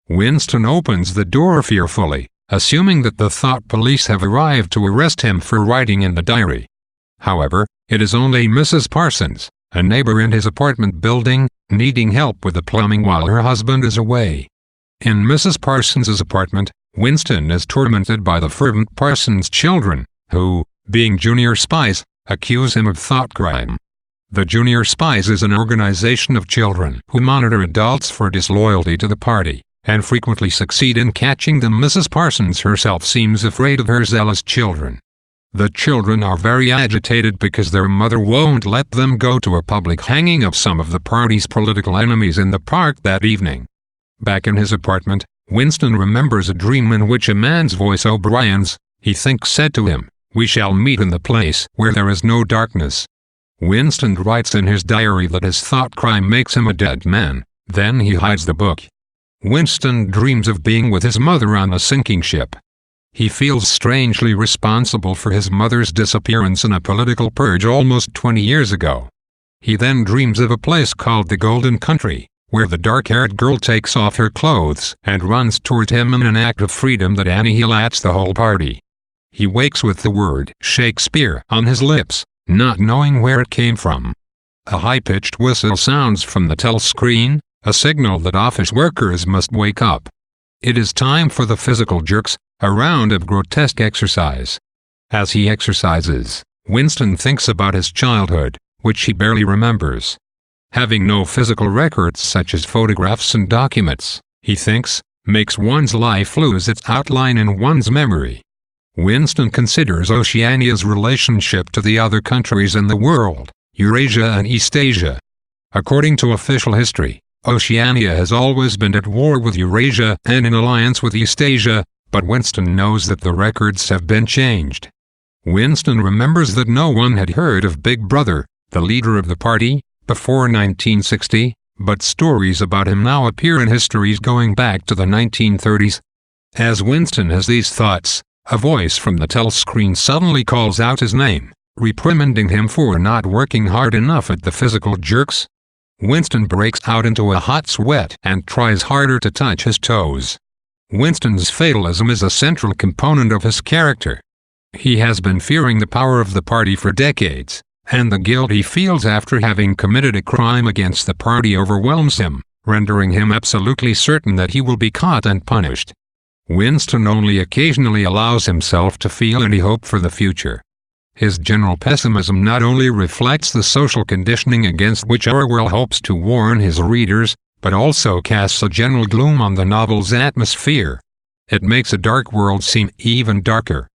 Winston opens the door fearfully, assuming that the thought police have arrived to arrest him for writing in the diary. However, it is only Mrs. Parsons, a neighbor in his apartment building, needing help with the plumbing while her husband is away. In Mrs. Parsons's apartment, Winston is tormented by the fervent Parsons children, who, being junior spies, accuse him of thought crime. The Junior Spies is an organization of children who monitor adults for disloyalty to the party, and frequently succeed in catching them. Mrs. Parsons herself seems afraid of her zealous children. The children are very agitated because their mother won't let them go to a public hanging of some of the party's political enemies in the park that evening. Back in his apartment, Winston remembers a dream in which a man's voice, O'Brien's, he thinks, said to him, "We shall meet in the place where there is no darkness." Winston writes in his diary that his thought crime makes him a dead man, then he hides the book. Winston dreams of being with his mother on a sinking ship. He feels strangely responsible for his mother's disappearance in a political purge almost 20 years ago. He then dreams of a place called the Golden Country, where the dark-haired girl takes off her clothes and runs toward him in an act of freedom that annihilates the whole party. He wakes with the word Shakespeare on his lips, not knowing where it came from. A high-pitched whistle sounds from the telescreen, a signal that office workers must wake up. It is time for the physical jerks, a round of grotesque exercise. As he exercises, Winston thinks about his childhood, which he barely remembers. Having no physical records such as photographs and documents, he thinks, makes one's life lose its outline in one's memory. Winston considers Oceania's relationship to the other countries in the world, Eurasia and Eastasia. According to official history, Oceania has always been at war with Eurasia and in alliance with Eastasia, but Winston knows that the records have been changed. Winston remembers that no one had heard of Big Brother, the leader of the party, before 1960, but stories about him now appear in histories going back to the 1930s. As Winston has these thoughts, a voice from the telescreen suddenly calls out his name, reprimanding him for not working hard enough at the physical jerks. Winston breaks out into a hot sweat and tries harder to touch his toes. Winston's fatalism is a central component of his character. He has been fearing the power of the party for decades, and the guilt he feels after having committed a crime against the party overwhelms him, rendering him absolutely certain that he will be caught and punished. Winston only occasionally allows himself to feel any hope for the future. His general pessimism not only reflects the social conditioning against which Orwell hopes to warn his readers, but also casts a general gloom on the novel's atmosphere. It makes a dark world seem even darker.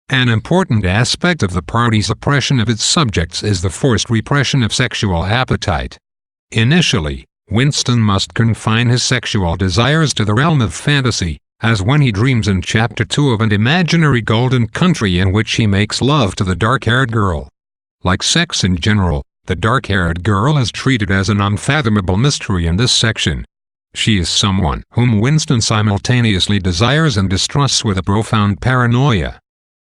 An important aspect of the party's oppression of its subjects is the forced repression of sexual appetite. Initially, Winston must confine his sexual desires to the realm of fantasy, as when he dreams in Chapter 2 of an imaginary golden country in which he makes love to the dark-haired girl. Like sex in general, the dark-haired girl is treated as an unfathomable mystery in this section. She is someone whom Winston simultaneously desires and distrusts with a profound paranoia.